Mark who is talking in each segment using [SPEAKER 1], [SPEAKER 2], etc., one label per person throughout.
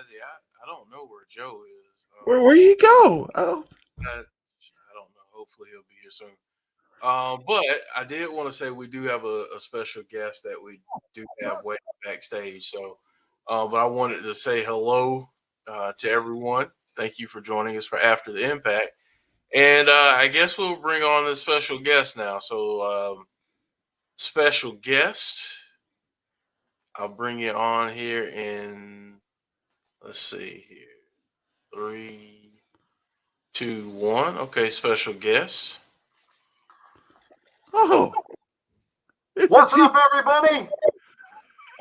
[SPEAKER 1] Tazzy, I don't know where Joe is.
[SPEAKER 2] Where you go? Oh,
[SPEAKER 1] I don't know. Hopefully he'll be here soon. But I did want to say we do have a special guest that we do have waiting backstage. So, but I wanted to say hello to everyone. Thank you for joining us for After the Impact. And I guess we'll bring on a special guest now. So, special guest, I'll bring you on here in, let's see here, three, two, one. Okay, special guest.
[SPEAKER 2] oh.
[SPEAKER 3] What's up, everybody?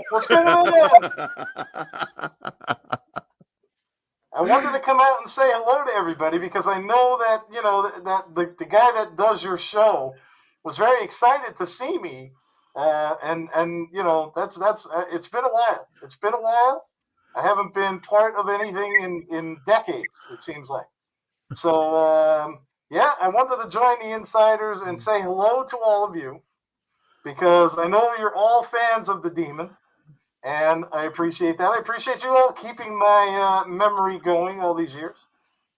[SPEAKER 3] What's going on? I wanted to come out and say hello to everybody because I know that that the guy that does your show was very excited to see me, and that's it's been a while. It's been a while. I haven't been part of anything in decades. It seems like. So yeah, I wanted to join the insiders and say hello to all of you because I know you're all fans of the Demon. And I appreciate that. I appreciate you all keeping my memory going all these years.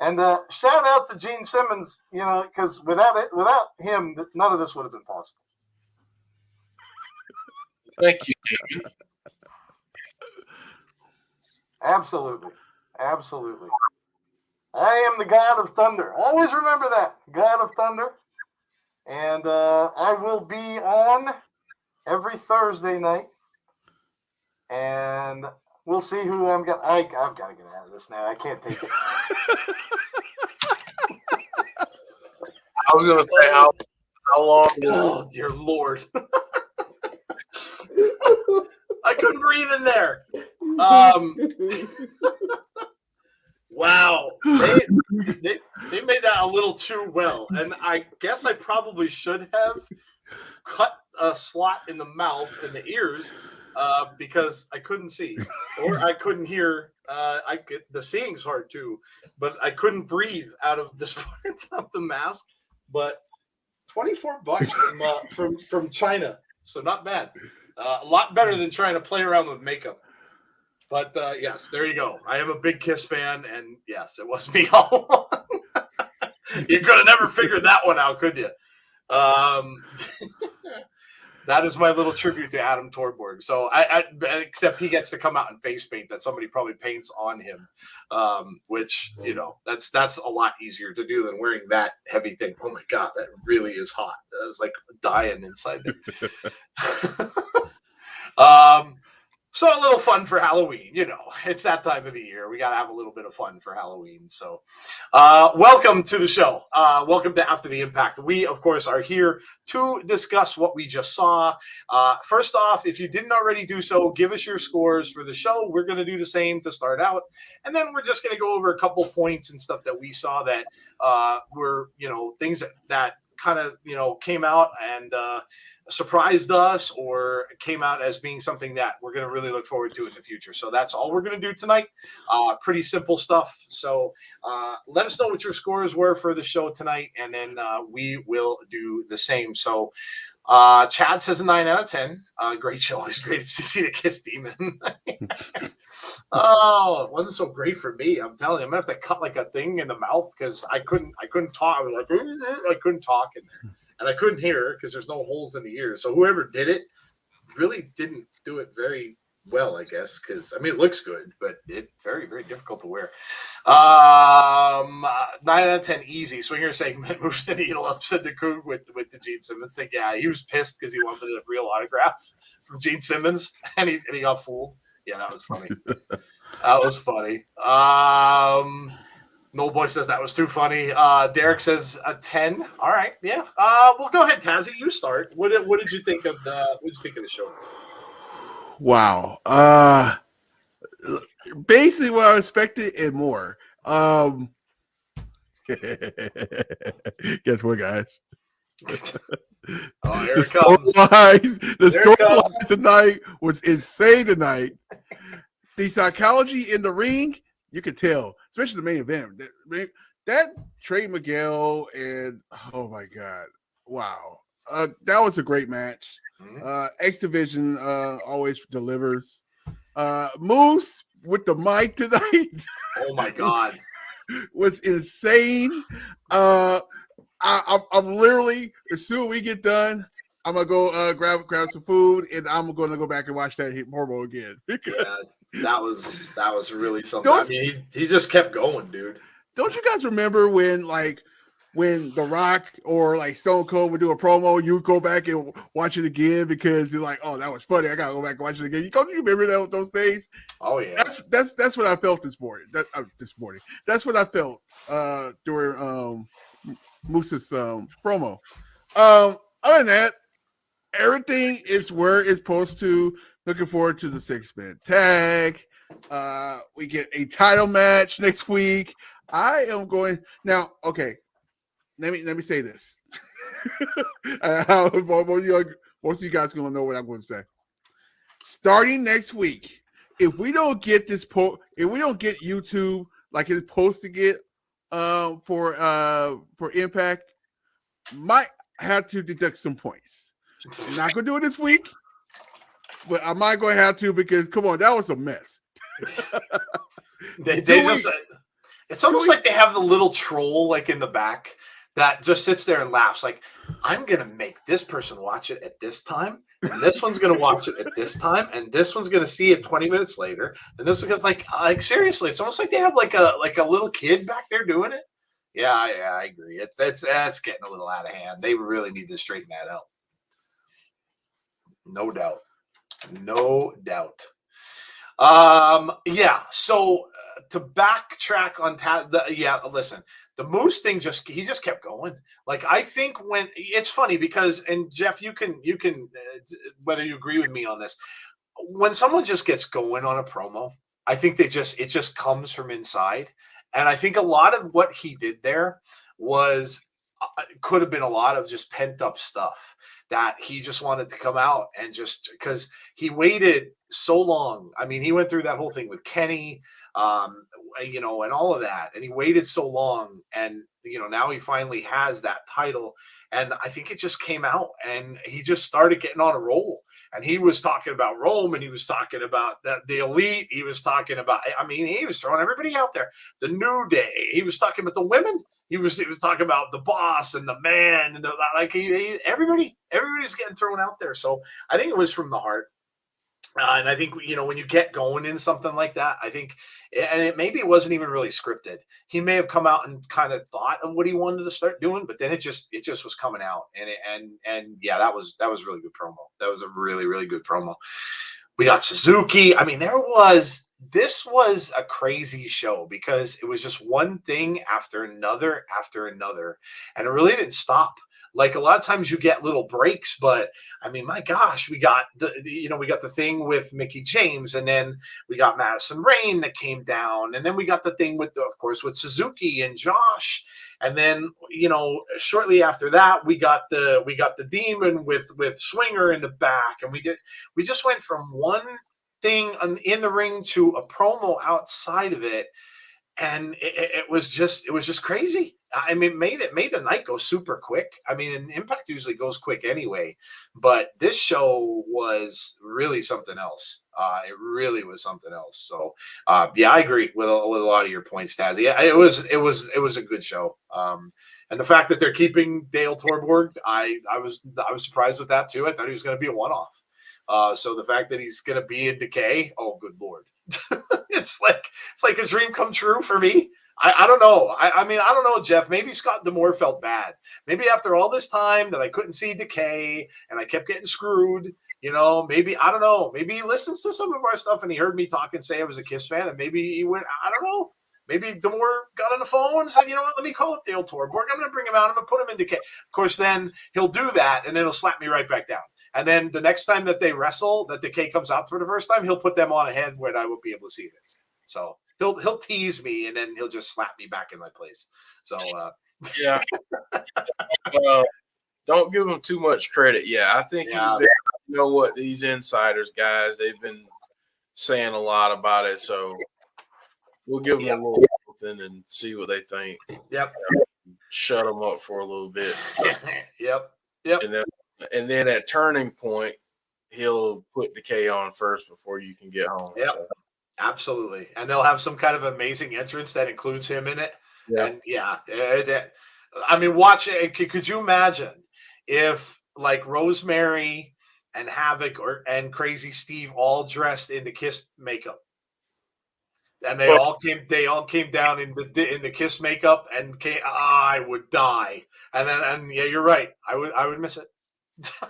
[SPEAKER 3] And shout out to Gene Simmons, because without him, none of this would have been possible.
[SPEAKER 1] Thank you.
[SPEAKER 3] Absolutely. Absolutely. I am the God of Thunder. Always remember that. God of Thunder. And I will be on every Thursday night. And we'll see who I've got to get out of this now. I can't take it.
[SPEAKER 1] I was going to say how long.
[SPEAKER 4] Oh, dear Lord. I couldn't breathe in there. Wow. They made that a little too well. And I guess I probably should have cut a slot in the mouth and the ears because I couldn't see or I couldn't hear. The seeing's hard too, but I couldn't breathe out of this part of the mask. But $24 from China, so not bad. A lot better than trying to play around with makeup. But yes, there you go. I am a big Kiss fan, and yes, it was me all along. You could have never figured that one out, could you? That is my little tribute to Adam Torborg. So except he gets to come out in face paint that somebody probably paints on him, which that's a lot easier to do than wearing that heavy thing. Oh my God, that really is hot. It's like dying inside there. So a little fun for Halloween, it's that time of the year. We got to have a little bit of fun for Halloween. So welcome to the show. Welcome to After the Impact. We, of course, are here to discuss what we just saw. First off, if you didn't already do so, give us your scores for the show. We're going to do the same to start out. And then we're just going to go over a couple points and stuff that we saw that were, things that kind of, came out and surprised us or came out as being something that we're going to really look forward to in the future. So that's all we're going to do tonight. Pretty simple stuff. So let us know what your scores were for the show tonight, and then we will do the same. So Chad says a 9 out of 10. Great show. It's great to see the Kiss Demon. Oh, it wasn't so great for me. I'm telling you, I'm gonna have to cut like a thing in the mouth because I couldn't talk. I was like, I couldn't talk in there. And I couldn't hear because there's no holes in the ears. So whoever did it really didn't do it very well, I guess. Because, it looks good, but it's very, very difficult to wear. 9 out of 10, easy. Swinger segment moves the needle up, said the Coog with the Gene Simmons thing. Yeah, he was pissed because he wanted a real autograph from Gene Simmons, and he got fooled. Yeah, that was funny. That was funny. No Boy says that was too funny. Derek says a 10. All right, yeah. Well, go ahead, Tazzy. You start. What did you think of the show?
[SPEAKER 2] Wow. Basically what I expected and more. Guess what, guys?
[SPEAKER 4] Oh, here it comes.
[SPEAKER 2] The storyline tonight was insane tonight. The psychology in the ring, you could tell, especially the main event. That Trey Miguel and oh my God, wow, that was a great match. X Division always delivers. Moose with the mic tonight
[SPEAKER 4] Oh my God.
[SPEAKER 2] was insane. I'm literally, as soon as we get done, I'm gonna go grab some food, and I'm gonna go back and watch that promo again.
[SPEAKER 4] Yeah, that was really something. I
[SPEAKER 2] Don't-
[SPEAKER 4] mean, he just kept going, dude.
[SPEAKER 2] Don't you guys remember when The Rock or like Stone Cold would do a promo, you would go back and watch it again because you're like, oh, that was funny. I gotta go back and watch it again. Don't you remember those days?
[SPEAKER 4] Oh yeah.
[SPEAKER 2] That's what I felt this morning. That's what I felt during Moose's promo. Other than that, everything is where it's supposed to. Looking forward to the 6-man tag. We get a title match next week. I am going now. Okay, let me say this. Most of you guys are gonna know what I'm going to say. Starting next week, if we don't get if we don't get YouTube like it's supposed to get for Impact, might have to deduct some points. I'm not gonna do it this week, but I might go have to because come on, that was a mess.
[SPEAKER 4] They just it's almost like they have the little troll like in the back that just sits there and laughs. Like, I'm gonna make this person watch it at this time, and this one's gonna watch it at this time, and this one's gonna see it 20 minutes later, and this because like seriously, it's almost like they have like a little kid back there doing it. Yeah, I agree. It's getting a little out of hand. They really need to straighten that out. No doubt. Yeah. So to backtrack on listen, the Moose thing he just kept going. Like, I think when it's funny because, and Jeff, you can whether you agree with me on this, when someone just gets going on a promo, I think it just comes from inside. And I think a lot of what he did there could have been a lot of just pent up stuff that he just wanted to come out and just because he waited so long. I mean, he went through that whole thing with Kenny, and all of that, and he waited so long, and now he finally has that title, and I think it just came out, and he just started getting on a roll. And he was talking about Rome, and he was talking about the Elite. He was talking about, I mean, he was throwing everybody out there. The New Day. He was talking about the women. He was talking about the Boss and the Man, and everybody's getting thrown out there. So I think it was from the heart. And I think, when you get going in something like that, I think, and maybe it wasn't even really scripted. He may have come out and kind of thought of what he wanted to start doing, but then it just was coming out. And yeah, that was really good promo. That was a really, really good promo. We got Suzuki. I mean, this was a crazy show because it was just one thing after another, and it really didn't stop. Like, a lot of times you get little breaks, but I mean, my gosh, we got the thing with Mickie James, and then we got Madison Rayne that came down, and then we got the thing with Suzuki and Josh, and then shortly after that we got the Demon with Swinger in the back, and we just went from one thing in the ring to a promo outside of it, and it was just crazy. I mean, it made the night go super quick. I mean, Impact usually goes quick anyway, but this show was really something else. It really was something else. So, yeah, I agree with a lot of your points, Tazzy. Yeah, it was a good show. And the fact that they're keeping Dale Torborg, I was surprised with that too. I thought he was going to be a one-off. So the fact that he's going to be in Decay, oh, good Lord. It's like a dream come true for me. I don't know. I mean, I don't know, Jeff. Maybe Scott D'Amore felt bad. Maybe after all this time that I couldn't see Decay and I kept getting screwed, maybe, I don't know. Maybe he listens to some of our stuff and he heard me talk and say I was a Kiss fan, and maybe he went, I don't know. Maybe D'Amore got on the phone and said, let me call up Dale Torborg. I'm going to bring him out. I'm going to put him in Decay. Of course, then he'll do that, and then he'll slap me right back down. And then the next time that they wrestle, that Decay comes out for the first time, he'll put them on ahead where I won't be able to see this. So he'll tease me, and then he'll just slap me back in my place. So
[SPEAKER 1] yeah, don't give him too much credit. Yeah, I think what, these insiders guys, they've been saying a lot about it. So we'll give them a little something and see what they think.
[SPEAKER 4] Yep.
[SPEAKER 1] Shut them up for a little bit.
[SPEAKER 4] Yep.
[SPEAKER 1] And then at Turning Point, he'll put Decay on first before you can get home.
[SPEAKER 4] Yep.
[SPEAKER 1] So.
[SPEAKER 4] Absolutely. And they'll have some kind of amazing entrance that includes him in it.
[SPEAKER 1] Yeah.
[SPEAKER 4] And I mean, watch it. Could you imagine if like Rosemary and Havoc and Crazy Steve all dressed in the Kiss makeup? And they all came down in the Kiss makeup and I would die. And yeah, you're right. I would miss it.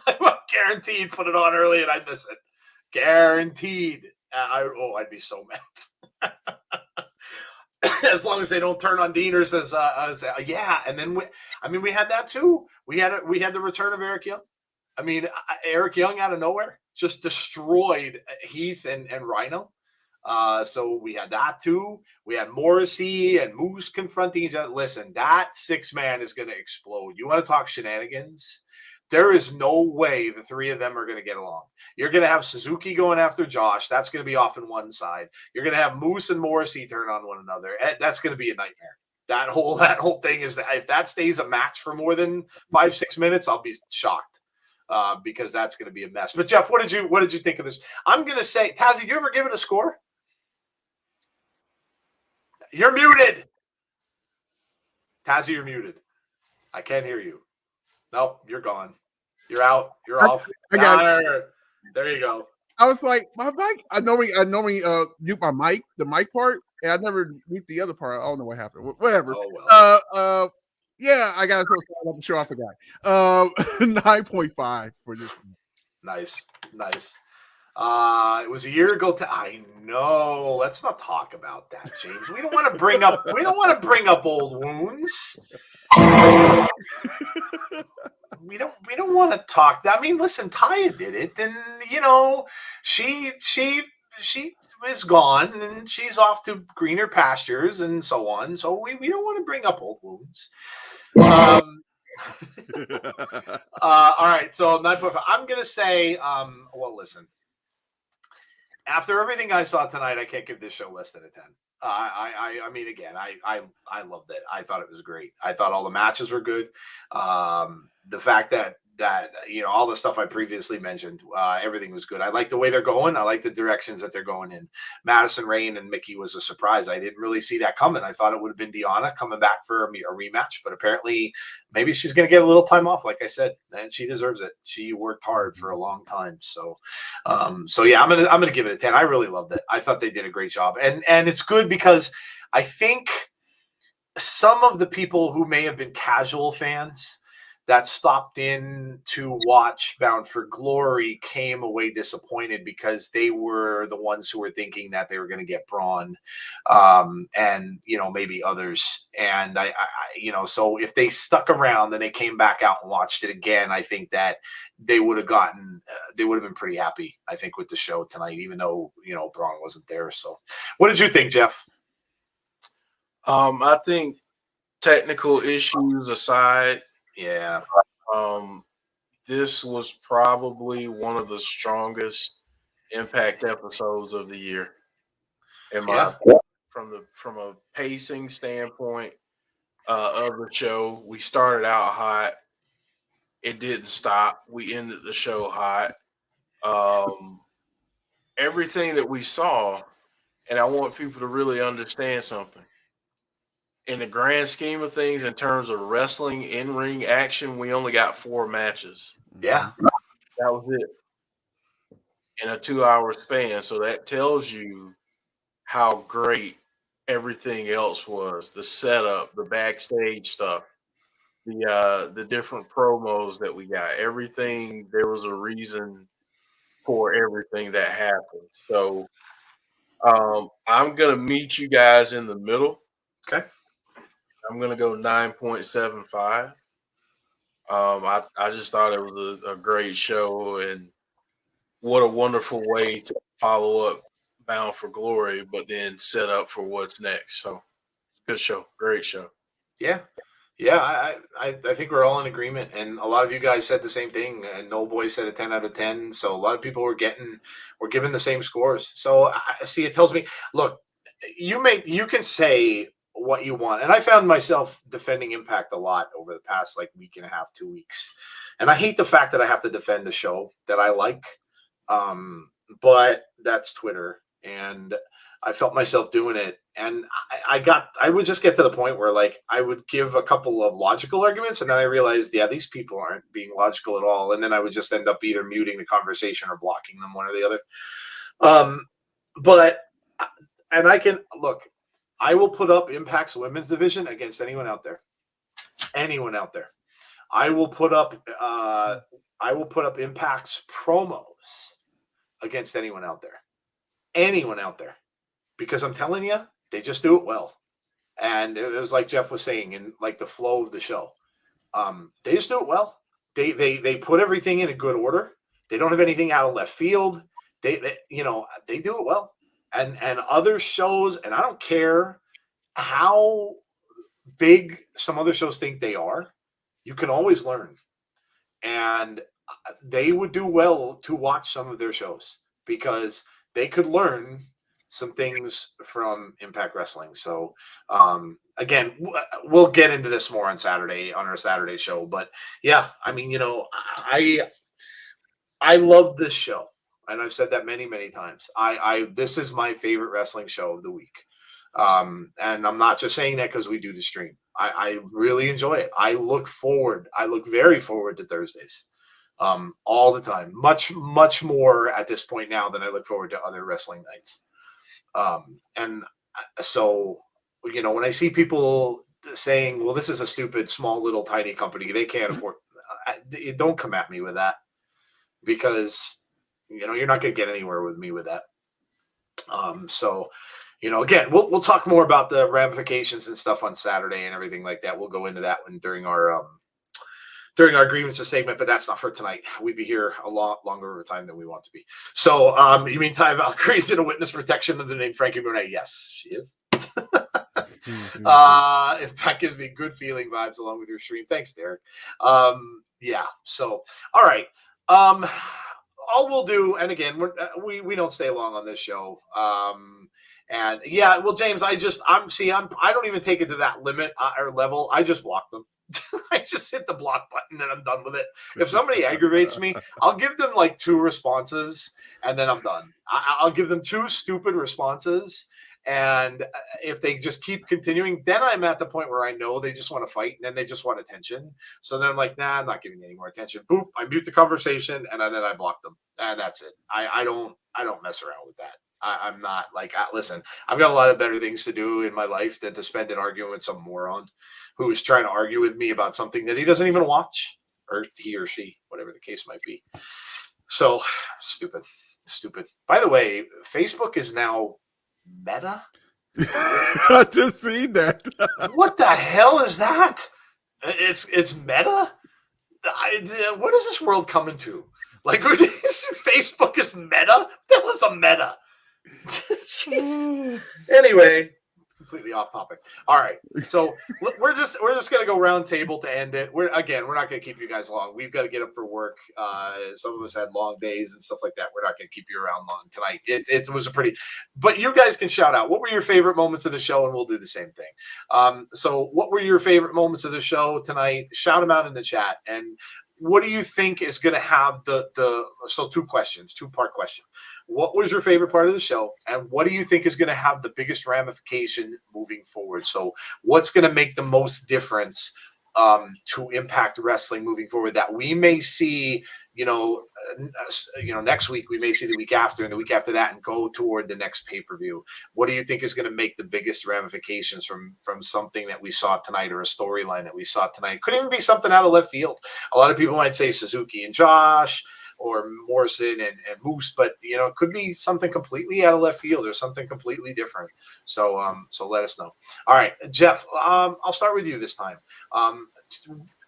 [SPEAKER 4] I would guaranteed put it on early and I'd miss it. Guaranteed. I'd be so mad. As long as they don't turn on Deaners as yeah. And then we had that too. We had the return of Eric Young. I mean, Eric Young out of nowhere just destroyed Heath and Rhino. So we had that too. We had Morrissey and Moose confronting each other. Listen, that 6-man is going to explode. You want to talk shenanigans? There is no way the three of them are going to get along. You're going to have Suzuki going after Josh. That's going to be off in one side. You're going to have Moose and Morrissey turn on one another. That's going to be a nightmare. That whole thing is that if that stays a match for more than 5-6 minutes, I'll be shocked. Because that's going to be a mess. But Jeff, what did you think of this? I'm going to say, Tazzy, you ever give it a score? You're muted. Tazzy, you're muted. I can't hear you. Nope, you're gone. You're out. You're off.
[SPEAKER 2] I got it.
[SPEAKER 4] There you go.
[SPEAKER 2] I was like, my mic. I normally mute my mic, the mic part, and I never mute the other part. I don't know what happened. Whatever.
[SPEAKER 4] Oh well.
[SPEAKER 2] Yeah, I got to show off the guy. 9.5 for this.
[SPEAKER 4] Nice. It was a year ago. I know. Let's not talk about that, James. We don't want to bring up old wounds. We don't want to talk. I mean, listen, Taya did it, and she is gone, and she's off to greener pastures and so on. So we don't want to bring up old wounds. All right, so 9.5. I'm gonna say, well, listen. After everything I saw tonight, I can't give this show less than a 10. I mean, again, I loved it. I thought it was great. I thought all the matches were good. The fact that all the stuff I previously mentioned, everything was good. I like the way they're going. I like the directions that they're going in. Madison Rayne and Mickey was a surprise. I didn't really see that coming. I thought it would have been Deonna coming back for a rematch, but apparently maybe she's going to get a little time off, like I said, and she deserves it. She worked hard for a long time. So yeah, I'm gonna give it a 10. I really loved it. I thought they did a great job, and it's good because I think some of the people who may have been casual fans that stopped in to watch Bound for Glory came away disappointed because they were the ones who were thinking that they were going to get Braun, and maybe others. And I so if they stuck around and they came back out and watched it again, I think that they would have been pretty happy, I think, with the show tonight, even though Braun wasn't there. So, what did you think, Jeff?
[SPEAKER 1] I think technical issues aside,
[SPEAKER 4] yeah,
[SPEAKER 1] this was probably one of the strongest Impact episodes of the year. From a pacing standpoint of the show, we started out hot. It didn't stop. We ended the show hot. Everything that we saw, and I want people to really understand something. In the grand scheme of things, in terms of wrestling in-ring action, we only got 4 matches.
[SPEAKER 4] Yeah.
[SPEAKER 1] That was it. In a 2-hour span. So that tells you how great everything else was. The setup, the backstage stuff, the different promos that we got. Everything, there was a reason for everything that happened. So I'm going to meet you guys in the middle.
[SPEAKER 4] Okay.
[SPEAKER 1] I'm going to go 9.75. I just thought it was a great show, and what a wonderful way to follow up Bound for Glory, but then set up for what's next. So, good show. Great show.
[SPEAKER 4] Yeah. Yeah, I think we're all in agreement, and a lot of you guys said the same thing. And No Boy said a 10 out of 10. So a lot of people were given the same scores. So I see, it tells me, look, you can say what you want. And I found myself defending Impact a lot over the past week and a half, 2 weeks. And I hate the fact that I have to defend the show that I like. But that's Twitter. And I felt myself doing it, and I would just get to the point where like I would give a couple of logical arguments, and then I realized, yeah, these people aren't being logical at all, and then I would just end up either muting the conversation or blocking them, one or the other. But and I can look, I will put up Impact's women's division against anyone out there. Anyone out there. I will put up Impact's promos against anyone out there. Anyone out there. Because I'm telling you, they just do it well. And it was like Jeff was saying, in like the flow of the show. They just do it well. They put everything in a good order. They don't have anything out of left field. They do it well. And other shows, and I don't care how big some other shows think they are, you can always learn. And they would do well to watch some of their shows because they could learn some things from Impact Wrestling. So again, we'll get into this more on Saturday, on our Saturday show. But yeah, I mean, I love this show. And I've said that many, many times. This is my favorite wrestling show of the week. And I'm not just saying that because we do the stream. I really enjoy it. I look very forward to Thursdays all the time. Much, much more at this point now than I look forward to other wrestling nights. And so, when I see people saying, well, this is a stupid, small, little, tiny company, they can't afford, don't come at me with that because, you're not going to get anywhere with me with that. So, again, we'll talk more about the ramifications and stuff on Saturday and everything like that. We'll go into that one during our grievances segment, but that's not for tonight. We'd be here a lot longer of a time than we want to be. So, you mean Ty Valkyrie's in a witness protection of the name Frankie Monet? Yes, she is. If that gives me good feeling vibes along with your stream. Thanks, Derek. Yeah. So, all right. All we'll do, and again, we don't stay long on this show. And yeah, well, James, I don't even take it to that limit or level. I just block them. I just hit the block button and I'm done with it. If somebody aggravates me, I'll give them like 2 responses and then I'm done. I'll give them 2 stupid responses. And if they just keep continuing, then I'm at the point where I know they just want to fight and then they just want attention. So then I'm like, nah, I'm not giving you any more attention. Boop, I mute the conversation and then I block them. And that's it. I don't mess around with that. I'm not like, listen, I've got a lot of better things to do in my life than to spend it arguing with some moron who's trying to argue with me about something that he doesn't even watch, or he or she, whatever the case might be. So stupid. By the way, Facebook is now Meta.
[SPEAKER 2] I just seen that.
[SPEAKER 4] What the hell is that? It's Meta. What is this world coming to? Like, Facebook is Meta? What the hell is a Meta? Anyway, completely off topic. All right, so we're just gonna go round table to end it. We're not gonna keep you guys long. We've got to get up for work. Some of us had long days and stuff like that. We're not gonna keep you around long tonight. It was a pretty, but you guys can shout out what were your favorite moments of the show, and we'll do the same thing. So what were your favorite moments of the show tonight? Shout them out in the chat. And what do you think is going to have so 2 questions, 2-part question. What was your favorite part of the show? And what do you think is going to have the biggest ramification moving forward? So what's going to make the most difference to Impact Wrestling moving forward that we may see, next week, we may see the week after and the week after that and go toward the next pay-per-view. What do you think is going to make the biggest ramifications from something that we saw tonight or a storyline that we saw tonight? Could even be something out of left field. A lot of people might say Suzuki and Josh or Morrison and Moose, but it could be something completely out of left field or something completely different. So let us know. All right, Jeff, I'll start with you this time.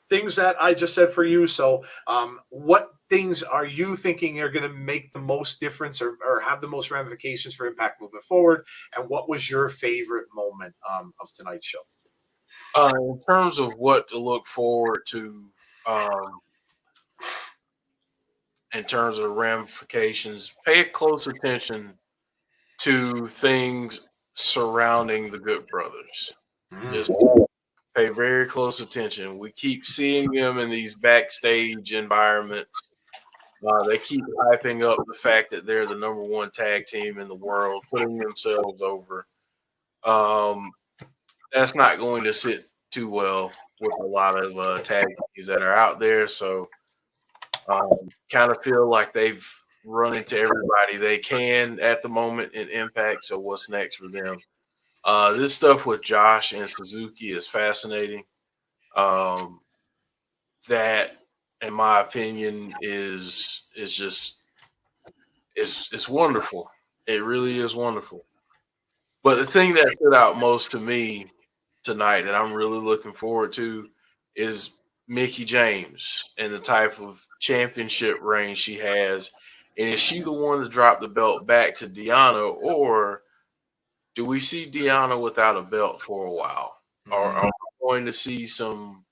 [SPEAKER 4] Things that I just said for you. So what things are you thinking are going to make the most difference or have the most ramifications for Impact moving forward? And what was your favorite moment of tonight's show?
[SPEAKER 1] In terms of what to look forward to, in terms of ramifications, pay close attention to things surrounding the Good Brothers. Just pay very close attention. We keep seeing them in these backstage environments. They keep hyping up the fact that they're the number one tag team in the world, putting themselves over. That's not going to sit too well with a lot of tag teams that are out there. So, kind of feel like they've run into everybody they can at the moment in Impact. So, what's next for them? This stuff with Josh and Suzuki is fascinating. That, in my opinion, is just it's wonderful. It really is wonderful. But the thing that stood out most to me tonight that I'm really looking forward to is Mickey James and the type of championship reign she has. And is she the one to drop the belt back to Deanna, or do we see Deanna without a belt for a while? Or are we going to see some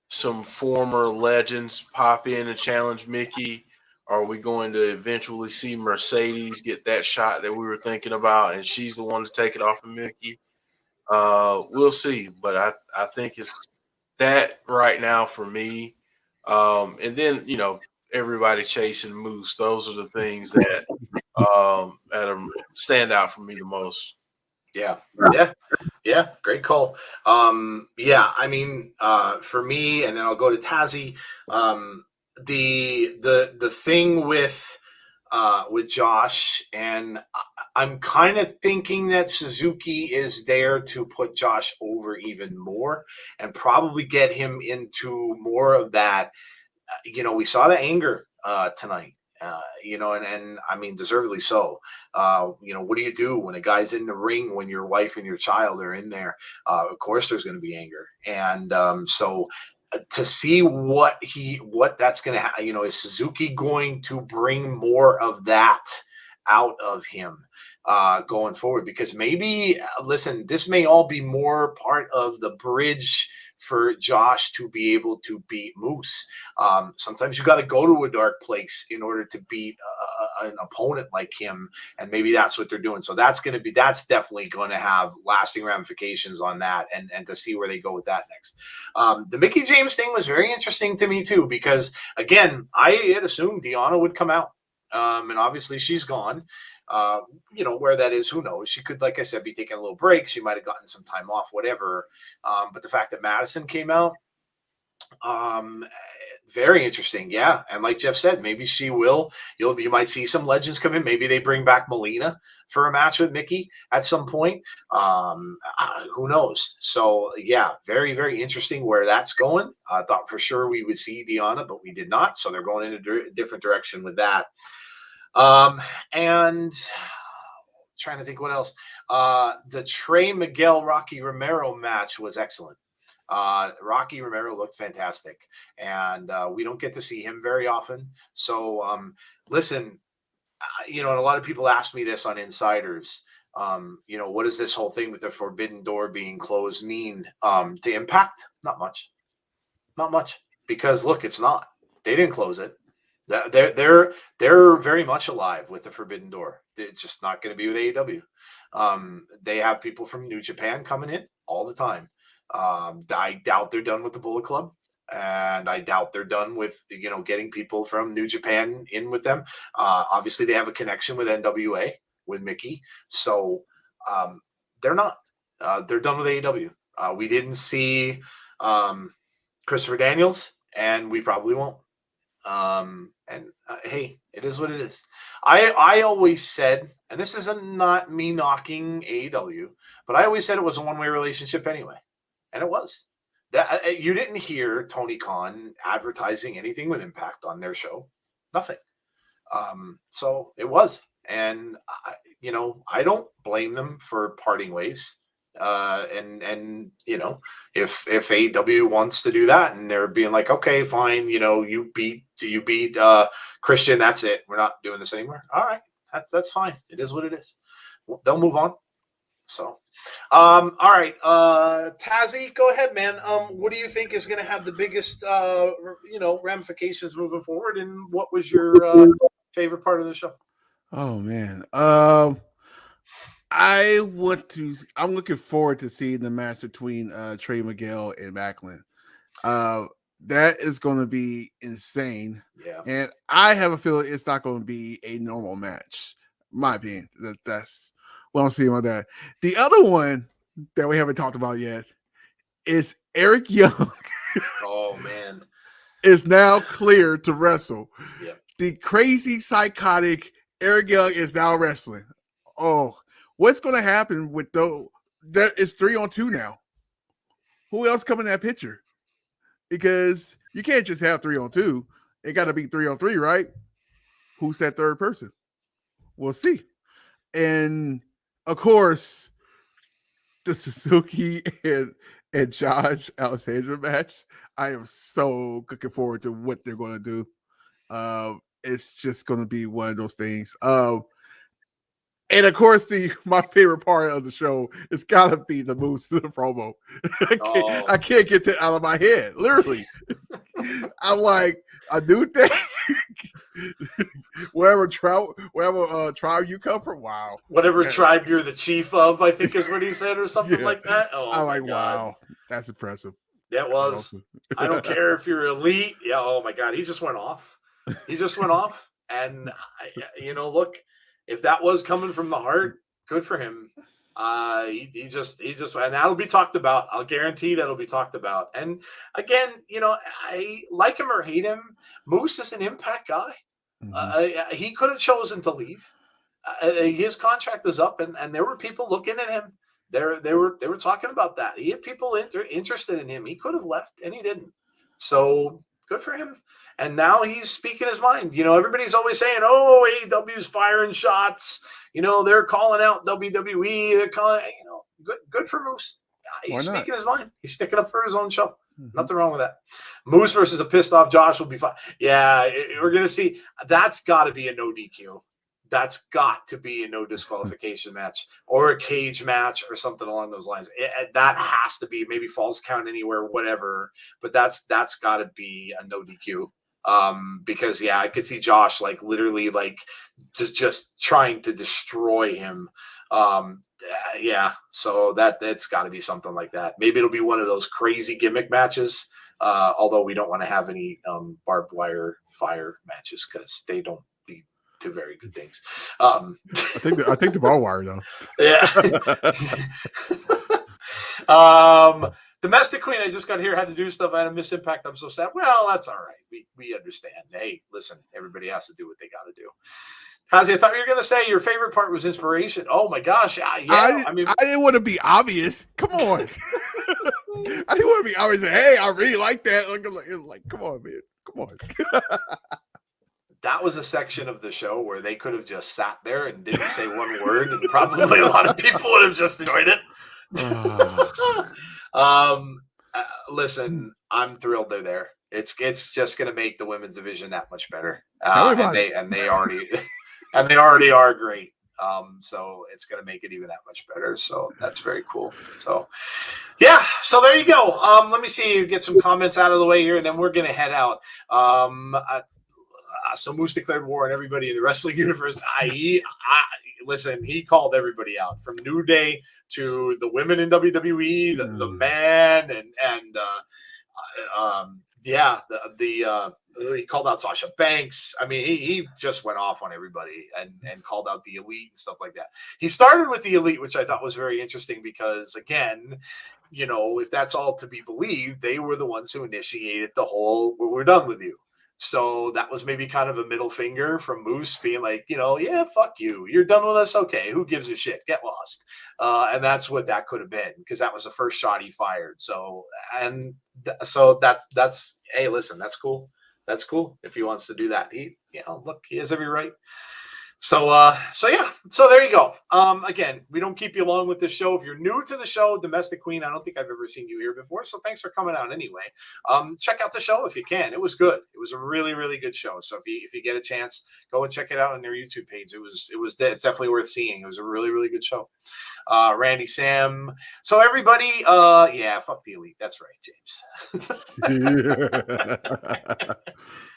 [SPEAKER 1] former legends pop in and challenge Mickey? Are we going to eventually see Mercedes get that shot that we were thinking about, and she's the one to take it off of Mickey? We'll see, but I think it's that right now for me. And then everybody chasing Moose. Those are the things that stand out for me the most.
[SPEAKER 4] Yeah, great call. Yeah, I mean, for me, and then I'll go to Tazzy. The thing with Josh, and I'm kind of thinking that Suzuki is there to put Josh over even more and probably get him into more of that. We saw the anger tonight. And I mean, deservedly so. What do you do when a guy's in the ring when your wife and your child are in there? Of course, there's going to be anger, and so to see what that's going to happen. Is Suzuki going to bring more of that out of him going forward? Because maybe, listen, this may all be more part of the bridge for Josh to be able to beat Moose. Sometimes you got to go to a dark place in order to beat an opponent like him, and maybe that's what they're doing. So that's definitely going to have lasting ramifications on that, and to see where they go with that next. The Mickey James thing was very interesting to me too, because again, I had assumed Deanna would come out, and obviously she's gone. Where that is, who knows? She could, like I said, be taking a little break. She might have gotten some time off, whatever. But the fact that Madison came out, very interesting. Yeah. And like Jeff said, maybe she will. You might see some legends come in. Maybe they bring back Melina for a match with Mickey at some point. Who knows? So yeah, very, very interesting where that's going. I thought for sure we would see Deanna, but we did not. So they're going in a different direction with that. And trying to think what else. The Trey Miguel Rocky Romero match was excellent. Rocky Romero looked fantastic, and we don't get to see him very often. So listen, and a lot of people ask me this on Insiders. What does this whole thing with the Forbidden Door being closed mean to Impact? Not much, because look, it's not. They didn't close it. They're very much alive with the Forbidden Door. It's just not going to be with AEW. They have people from New Japan coming in all the time. I doubt they're done with the Bullet Club, and I doubt they're done with getting people from New Japan in with them. Obviously, they have a connection with NWA with Mickey, so they're not. They're done with AEW. We didn't see Christopher Daniels, and we probably won't. Hey, it is what it is. I always said, and this is not me knocking AEW, but I always said it was a one-way relationship anyway, and it was. That you didn't hear Tony Khan advertising anything with Impact on their show, nothing. So it was, and I don't blame them for parting ways. If AEW wants to do that and they're being like, okay, fine, you beat Christian, that's it. We're not doing this anymore. All right, that's fine. It is what it is. They'll move on. So, all right, Tazzy, go ahead, man. What do you think is going to have the biggest, ramifications moving forward? And what was your favorite part of the show?
[SPEAKER 2] Oh man, I'm looking forward to seeing the match between Trey Miguel and Macklin. That is going to be insane.
[SPEAKER 4] Yeah.
[SPEAKER 2] And I have a feeling it's not going to be a normal match. In my opinion. That's what I'm seeing on that. The other one that we haven't talked about yet is Eric Young
[SPEAKER 4] Oh man.
[SPEAKER 2] is now cleared to wrestle.
[SPEAKER 4] Yep.
[SPEAKER 2] The crazy, psychotic Eric Young is now wrestling. Oh, what's going to happen with those? That is 3-on-2 now. Who else come in that picture? Because you can't just have 3-on-2. It got to be 3-on-3, right? Who's that third person? We'll see. And of course, the Suzuki and Josh Alexander match. I am so looking forward to what they're going to do. It's just going to be one of those things. And of course, my favorite part of the show is gotta be the Moose to the promo. I can't get that out of my head. Literally, I'm like a new thing. wherever tribe you come from, wow.
[SPEAKER 4] Whatever tribe you're the chief of, I think is what he said, or something like that. Oh,
[SPEAKER 2] I'm like,
[SPEAKER 4] my God.
[SPEAKER 2] wow, that's impressive.
[SPEAKER 4] That was. I don't care if you're elite. Yeah. Oh my God, he just went off. He just went off, and look. If that was coming from the heart, good for him. He just, and that'll be talked about. I'll guarantee that'll be talked about. And again, I like him or hate him. Moose is an Impact guy. Mm-hmm. He could have chosen to leave. His contract is up, and there were people looking at him. They were talking about that. He had people interested in him. He could have left, and he didn't. So good for him. And now he's speaking his mind. Everybody's always saying, "Oh, AEW's firing shots." They're calling out WWE. They're calling, good for Moose. He's speaking his mind. He's sticking up for his own show. Mm-hmm. Nothing wrong with that. Moose versus a pissed off Josh will be fine. Yeah, we're gonna see. That's got to be a no DQ. That's got to be a no disqualification match or a cage match or something along those lines. That has to be maybe falls count anywhere, whatever. But that's got to be a no DQ. Because I could see Josh literally just trying to destroy him. So that's got to be something like that. Maybe it'll be one of those crazy gimmick matches. Although we don't want to have any barbed wire fire matches because they don't lead to very good things.
[SPEAKER 2] I think the barbed wire though.
[SPEAKER 4] Yeah. Domestic Queen, I just got here, had to do stuff. I had a Miss Impact. I'm so sad. Well, that's all right. We understand. Hey, listen, everybody has to do what they got to do. Kazi, I thought you were going to say your favorite part was inspiration. Oh, my gosh. Yeah.
[SPEAKER 2] I didn't want to be obvious. Come on. I didn't want to be obvious. Hey, I really like that. Like, come on, man. Come on.
[SPEAKER 4] That was a section of the show where they could have just sat there and didn't say one word, and probably a lot of people would have just enjoyed it. Listen, I'm thrilled they're there. It's just going to make the women's division that much better. And they already are great. So it's going to make it even that much better. So that's very cool. So yeah, so there you go. Let me see, get some comments out of the way here, and then we're going to head out. So Moose declared war on everybody in the wrestling universe. Listen, he called everybody out, from New Day to the women in WWE, the man, he called out Sasha Banks. I mean, he just went off on everybody and called out the Elite and stuff like that. He started with the Elite, which I thought was very interesting because, again, if that's all to be believed, they were the ones who initiated the whole, we're done with you. So that was maybe kind of a middle finger from Moose being like, yeah, fuck you. You're done with us. Okay. Who gives a shit? Get lost. And that's what that could have been, because that was the first shot he fired. So that's, hey, listen, that's cool. That's cool. If he wants to do that, he has every right. So yeah. So there you go. Again, we don't keep you long with this show. If you're new to the show, Domestic Queen, I don't think I've ever seen you here before. So thanks for coming out anyway. Check out the show if you can. It was good. It was a really, really good show. So if you get a chance, go and check it out on their YouTube page. It's definitely worth seeing. It was a really, really good show. Randy, Sam. So everybody, fuck the Elite. That's right, James.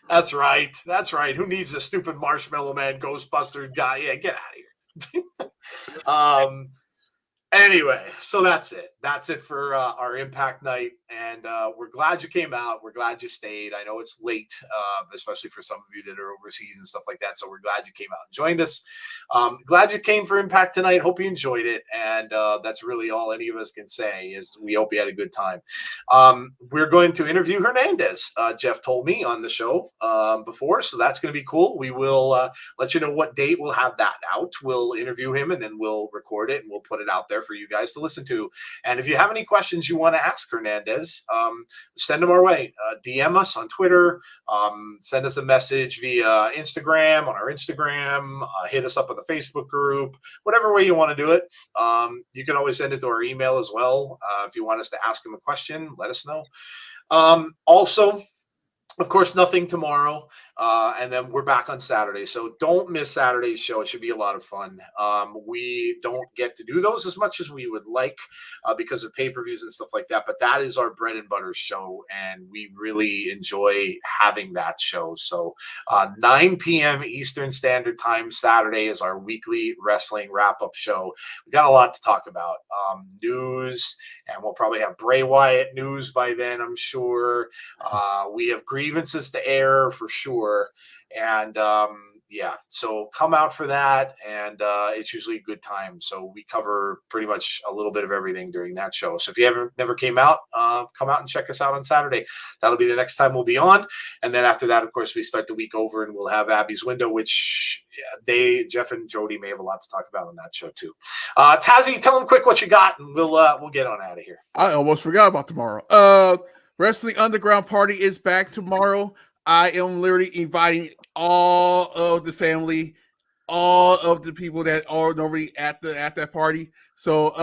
[SPEAKER 4] That's right. That's right. Who needs a stupid Marshmallow Man Ghostbuster guy? Yeah, get out of here. Anyway, so that's it. That's it for our Impact night, and we're glad you came out. We're glad you stayed. I know it's late, especially for some of you that are overseas and stuff like that. So we're glad you came out and joined us. Glad you came for Impact tonight. Hope you enjoyed it, and that's really all any of us can say is we hope you had a good time. We're going to interview Hernandez. Jeff told me on the show before, so that's going to be cool. We will let you know what date we'll have that out. We'll interview him, and then we'll record it and we'll put it out there for you guys to listen to. And if you have any questions you want to ask Hernandez, send them our way. DM us on Twitter. Send us a message via Instagram on our Instagram. Hit us up on the Facebook group. Whatever way you want to do it. You can always send it to our email as well. If you want us to ask him a question, let us know. Also, of course, nothing tomorrow, and then we're back on Saturday. So don't miss Saturday's show. It should be a lot of fun. We don't get to do those as much as we would like because of pay-per-views and stuff like that. But that is our bread and butter show, and we really enjoy having that show. So 9 p.m. Eastern Standard Time Saturday is our weekly wrestling wrap-up show. We got a lot to talk about. News, and we'll probably have Bray Wyatt news by then, I'm sure. We have grievances to air for sure. And yeah, so come out for that. And it's usually a good time. So we cover pretty much a little bit of everything during that show. So if you never came out, come out and check us out on Saturday. That'll be the next time we'll be on. And then after that, of course, we start the week over and we'll have Abby's Window, which Jeff and Jody may have a lot to talk about on that show too. Tazzy, tell them quick what you got and we'll get on out of here.
[SPEAKER 2] I almost forgot about tomorrow. Wrestling Underground Party is back tomorrow. I am literally inviting all of the family, all of the people that are normally at that party. So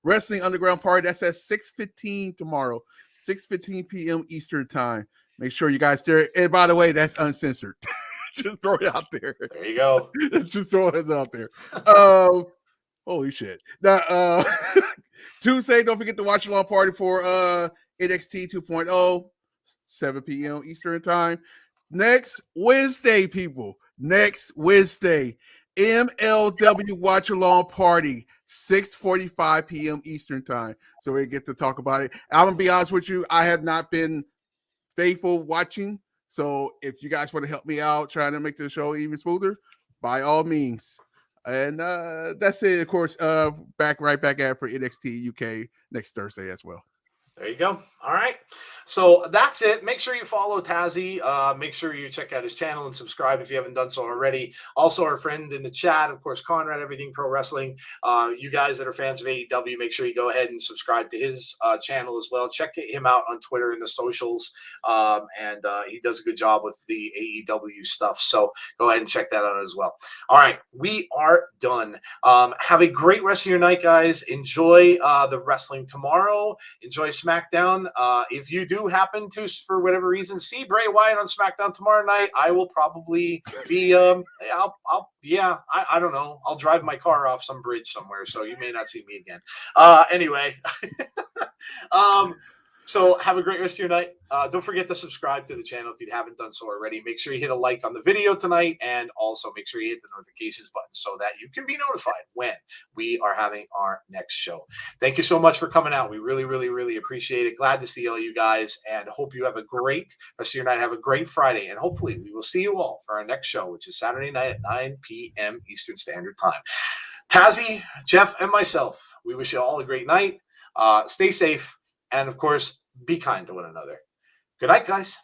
[SPEAKER 2] Wrestling Underground Party, that's at 6:15 tomorrow, 6:15 p.m. Eastern time. Make sure you guys there. And by the way, that's uncensored. Just throw it out there.
[SPEAKER 4] There you go.
[SPEAKER 2] Just throw it out there. Holy shit. Now, Tuesday, don't forget to watch along party for NXT 2.0, 7 p.m. Eastern time. Next Wednesday, people. Next Wednesday, MLW Watch Along Party, 6:45 p.m. Eastern time. So we get to talk about it. I'm gonna be honest with you, I have not been faithful watching. So if you guys want to help me out trying to make the show even smoother, by all means. And that's it, of course. Right back at for NXT UK next Thursday as well.
[SPEAKER 4] There you go. All right. So that's it. Make sure you follow Tazzy. Make sure you check out his channel and subscribe if you haven't done so already. Also, our friend in the chat, of course, Conrad, Everything Pro Wrestling. You guys that are fans of AEW, make sure you go ahead and subscribe to his channel as well. Check him out on Twitter and the socials. And he does a good job with the AEW stuff. So go ahead and check that out as well. All right. We are done. Have a great rest of your night, guys. Enjoy the wrestling tomorrow. Enjoy SmackDown. If you do happen to, for whatever reason, see Bray Wyatt on SmackDown tomorrow night, I will probably be, I don't know. I'll drive my car off some bridge somewhere, so you may not see me again. Anyway, so have a great rest of your night. Don't forget to subscribe to the channel if you haven't done so already. Make sure you hit a like on the video tonight, and also make sure you hit the notifications button so that you can be notified when we are having our next show. Thank you so much for coming out. We really, really, really appreciate it. Glad to see all you guys, and hope you have a great rest of your night. Have a great Friday, and hopefully we will see you all for our next show, which is Saturday night at 9 p.m. Eastern Standard Time. Tazzy, Jeff, and myself, we wish you all a great night. Stay safe. And, of course, be kind to one another. Good night, guys.